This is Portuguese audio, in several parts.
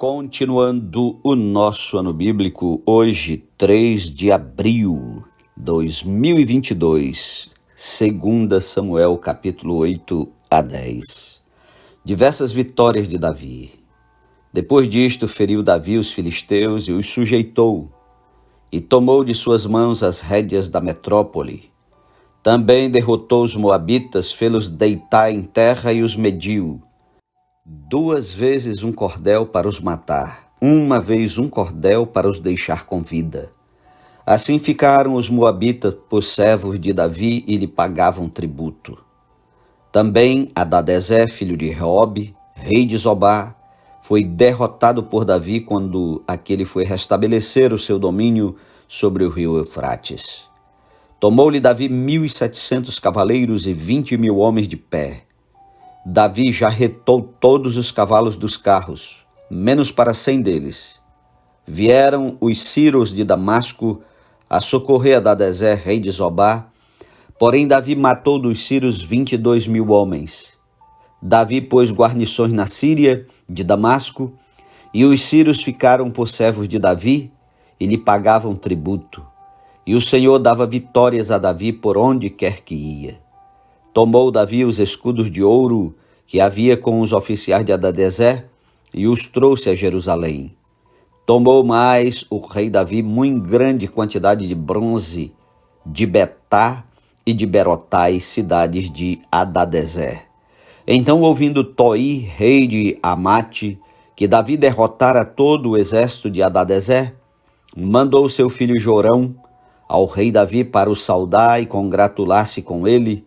Continuando o nosso ano bíblico, hoje, 3 de abril de 2022, 2 Samuel, capítulo 8 a 10. Diversas vitórias de Davi. Depois disto, feriu Davi os filisteus e os sujeitou, e tomou de suas mãos as rédeas da metrópole. Também derrotou os moabitas, fê-los deitar em terra e os mediu. 2 vezes um cordel para os matar, 1 vez um cordel para os deixar com vida. Assim ficaram os moabitas por servos de Davi e lhe pagavam tributo. Também Hadadezer, filho de Reobe, rei de Zobá, foi derrotado por Davi quando aquele foi restabelecer o seu domínio sobre o rio Eufrates. Tomou-lhe Davi 1.700 cavaleiros e 20.000 homens de pé. Davi jarretou todos os cavalos dos carros, menos para 100 deles. Vieram os sírios de Damasco a socorrer Hadadezer, rei de Zobá, porém Davi matou dos sírios 22.000 homens. Davi pôs guarnições na Síria de Damasco, e os sírios ficaram por servos de Davi e lhe pagavam tributo. E o Senhor dava vitórias a Davi por onde quer que ia. Tomou Davi os escudos de ouro que havia com os oficiais de Hadadezer e os trouxe a Jerusalém. Tomou mais o rei Davi muito grande quantidade de bronze de Betá e de Berotai, cidades de Hadadezer. Então, ouvindo Toi, rei de Amate, que Davi derrotara todo o exército de Hadadezer, mandou seu filho Jorão ao rei Davi para o saudar e congratular-se com ele,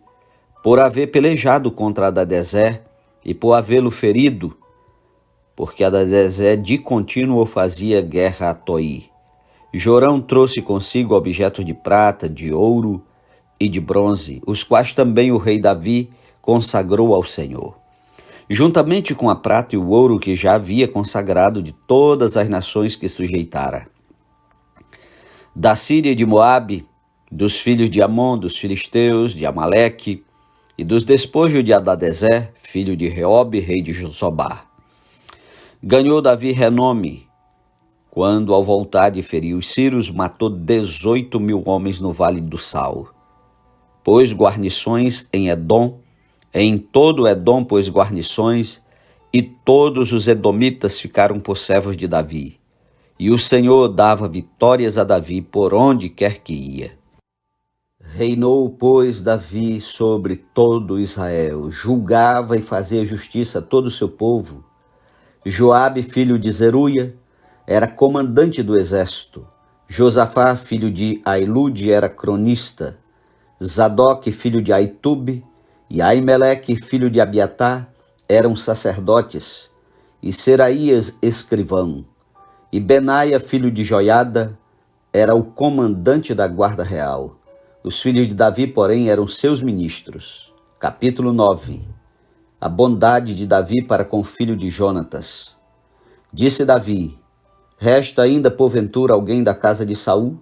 por haver pelejado contra Hadadezer e por havê-lo ferido, porque Hadadezer de contínuo fazia guerra a Toi. Jorão trouxe consigo objetos de prata, de ouro e de bronze, os quais também o rei Davi consagrou ao Senhor, juntamente com a prata e o ouro que já havia consagrado de todas as nações que sujeitara. Da Síria e de Moabe, dos filhos de Amon, dos filisteus, de Amaleque, e dos despojos de Hadadezer, filho de Reobe, rei de Zobá. Ganhou Davi renome, quando ao voltar de ferir os sírios, matou 18.000 homens no vale do Sal. Pôs guarnições em Edom, em todo Edom pôs guarnições, e todos os edomitas ficaram por servos de Davi. E o Senhor dava vitórias a Davi por onde quer que ia. Reinou, pois, Davi sobre todo Israel, julgava e fazia justiça a todo o seu povo. Joabe, filho de Zeruia, era comandante do exército. Josafá, filho de Ailude, era cronista. Zadok, filho de Aitube, e Aimeleque, filho de Abiatar, eram sacerdotes, e Seraías, escrivão. E Benaia, filho de Joiada, era o comandante da guarda real. Os filhos de Davi, porém, eram seus ministros. Capítulo 9. A bondade de Davi para com o filho de Jonatas. Disse Davi: resta ainda porventura alguém da casa de Saul,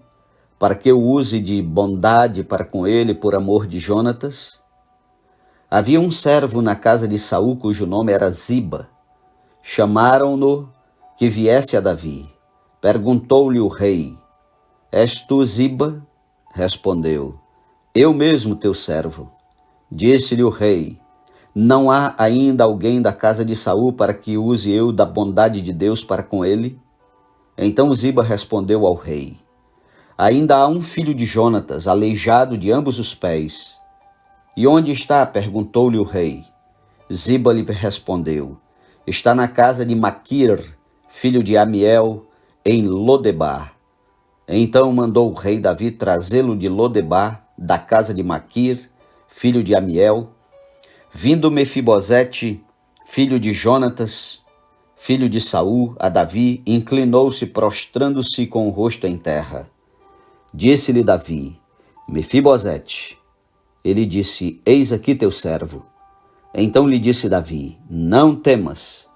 para que eu use de bondade para com ele por amor de Jonatas? Havia um servo na casa de Saul cujo nome era Ziba. Chamaram-no que viesse a Davi. Perguntou-lhe o rei: és tu Ziba? Respondeu: eu mesmo, teu servo. Disse-lhe o rei: não há ainda alguém da casa de Saul para que use eu da bondade de Deus para com ele? Então Ziba respondeu ao rei: ainda há um filho de Jonatas, aleijado de ambos os pés. E onde está? Perguntou-lhe o rei. Ziba lhe respondeu: está na casa de Maquir, filho de Amiel, em Lodebar. Então mandou o rei Davi trazê-lo de Lodebar, da casa de Maquir, filho de Amiel. Vindo Mefibosete, filho de Jonatas, filho de Saul, a Davi, inclinou-se, prostrando-se com o rosto em terra. Disse-lhe Davi: Mefibosete. Ele disse: eis aqui teu servo. Então lhe disse Davi: não temas,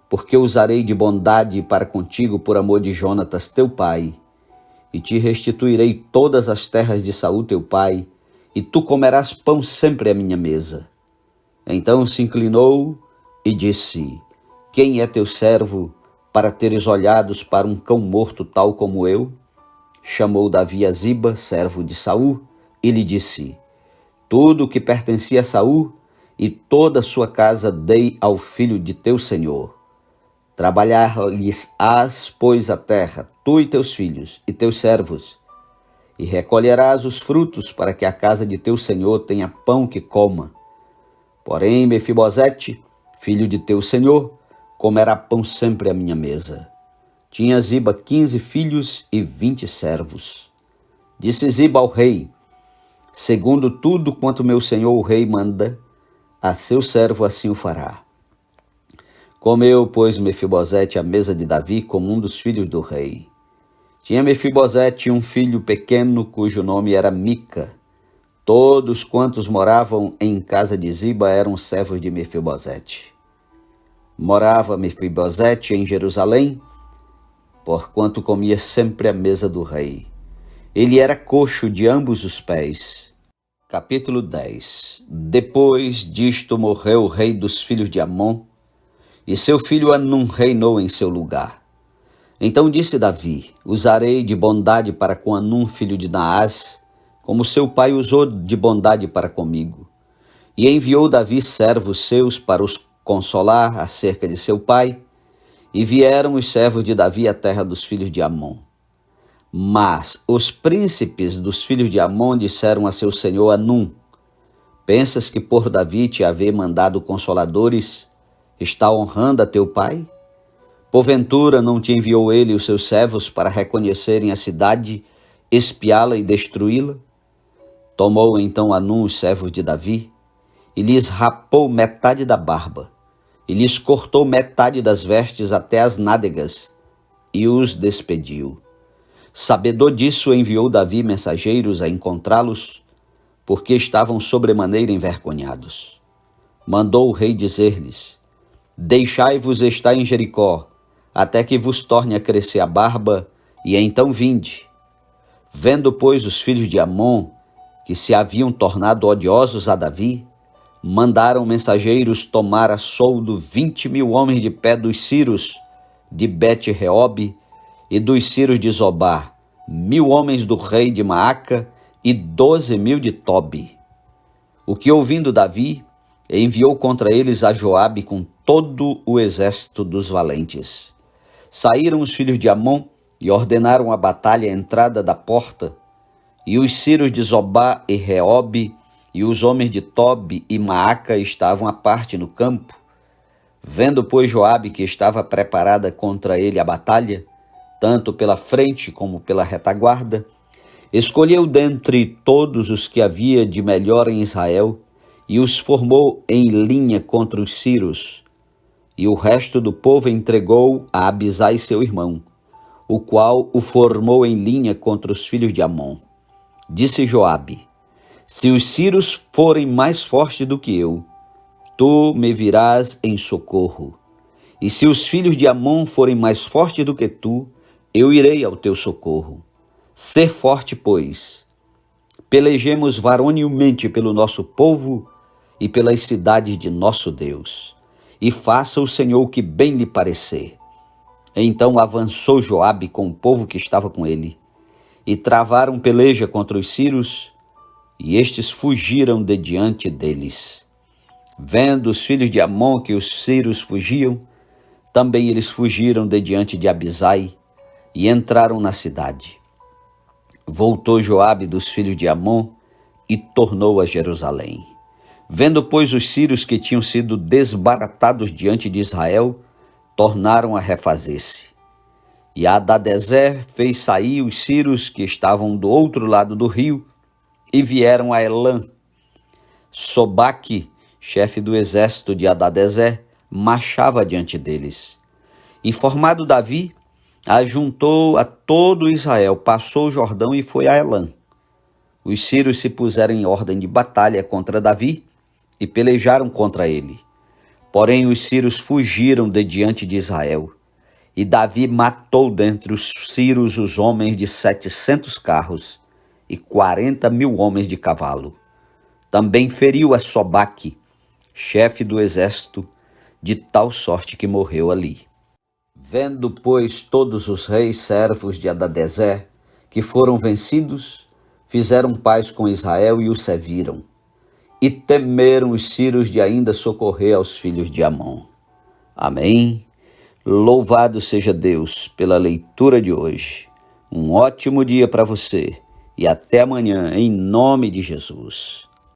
porque usarei de bondade para contigo por amor de Jonatas teu pai, e te restituirei todas as terras de Saul teu pai, e tu comerás pão sempre à minha mesa. Então se inclinou e disse: quem é teu servo para teres olhados para um cão morto tal como eu? Chamou Davi a Ziba, servo de Saul, e lhe disse: tudo o que pertencia a Saul e toda a sua casa dei ao filho de teu senhor. Trabalhar-lhes-ás, pois, a terra, tu e teus filhos e teus servos, e recolherás os frutos para que a casa de teu senhor tenha pão que coma. Porém, Mefibosete, filho de teu senhor, comerá pão sempre à minha mesa. Tinha Ziba 15 filhos e 20 servos. Disse Ziba ao rei: segundo tudo quanto meu senhor o rei manda, a seu servo assim o fará. Comeu, pois, Mefibosete à mesa de Davi como um dos filhos do rei. Tinha Mefibosete um filho pequeno, cujo nome era Mica. Todos quantos moravam em casa de Ziba eram servos de Mefibosete. Morava Mefibosete em Jerusalém, porquanto comia sempre à mesa do rei. Ele era coxo de ambos os pés. Capítulo 10. Depois disto morreu o rei dos filhos de Amon, e seu filho Anum reinou em seu lugar. Então disse Davi: usarei de bondade para com Anum, filho de Naás, como seu pai usou de bondade para comigo. E enviou Davi servos seus para os consolar acerca de seu pai, e vieram os servos de Davi à terra dos filhos de Amon. Mas os príncipes dos filhos de Amon disseram a seu senhor Anum: pensas que por Davi te haver mandado consoladores, está honrando a teu pai? Porventura não te enviou ele os seus servos para reconhecerem a cidade, espiá-la e destruí-la? Tomou então Anum os servos de Davi, e lhes rapou metade da barba, e lhes cortou metade das vestes até as nádegas, e os despediu. Sabedor disso, enviou Davi mensageiros a encontrá-los, porque estavam sobremaneira envergonhados. Mandou o rei dizer-lhes: deixai-vos estar em Jericó, até que vos torne a crescer a barba, e então vinde. Vendo, pois, os filhos de Amon, que se haviam tornado odiosos a Davi, mandaram mensageiros tomar a soldo 20.000 homens de pé dos Ciros de Bet-Reob e dos Ciros de Zobá, 1.000 homens do rei de Maaca e 12.000 de Tobi. O que, ouvindo Davi, enviou contra eles a Joabe com todo o exército dos valentes. Saíram os filhos de Amon e ordenaram a batalha à entrada da porta, e os Ciros de Zobá e Reob e os homens de Tobi e Maaca estavam à parte no campo. Vendo, pois, Joabe que estava preparada contra ele a batalha, tanto pela frente como pela retaguarda, escolheu dentre todos os que havia de melhor em Israel e os formou em linha contra os Ciros. E o resto do povo entregou a Abisai seu irmão, o qual o formou em linha contra os filhos de Amon. Disse Joabe: se os Ciros forem mais fortes do que eu, tu me virás em socorro. E se os filhos de Amon forem mais fortes do que tu, eu irei ao teu socorro. Ser forte, pois. Pelejemos varonilmente pelo nosso povo e pelas cidades de nosso Deus. E faça o Senhor o que bem lhe parecer. Então avançou Joabe com o povo que estava com ele, e travaram peleja contra os Ciros, e estes fugiram de diante deles. Vendo os filhos de Amon que os Ciros fugiam, também eles fugiram de diante de Abisai, e entraram na cidade. Voltou Joabe dos filhos de Amon e tornou a Jerusalém. Vendo, pois, os Ciros que tinham sido desbaratados diante de Israel, tornaram a refazer-se. E Hadadezer fez sair os Ciros que estavam do outro lado do rio e vieram a Elã. Sobaque, chefe do exército de Hadadezer, marchava diante deles. Informado Davi, ajuntou a todo Israel, passou o Jordão e foi a Elã. Os Ciros se puseram em ordem de batalha contra Davi e pelejaram contra ele. Porém, os Ciros fugiram de diante de Israel. E Davi matou dentre os Ciros os homens de 700 carros e 40.000 homens de cavalo. Também feriu a Sobaque, chefe do exército, de tal sorte que morreu ali. Vendo, pois, todos os reis servos de Hadadezer, que foram vencidos, fizeram paz com Israel e o serviram. E temeram os sírios de ainda socorrer aos filhos de Amon. Amém. Louvado seja Deus pela leitura de hoje. Um ótimo dia para você e até amanhã, em nome de Jesus.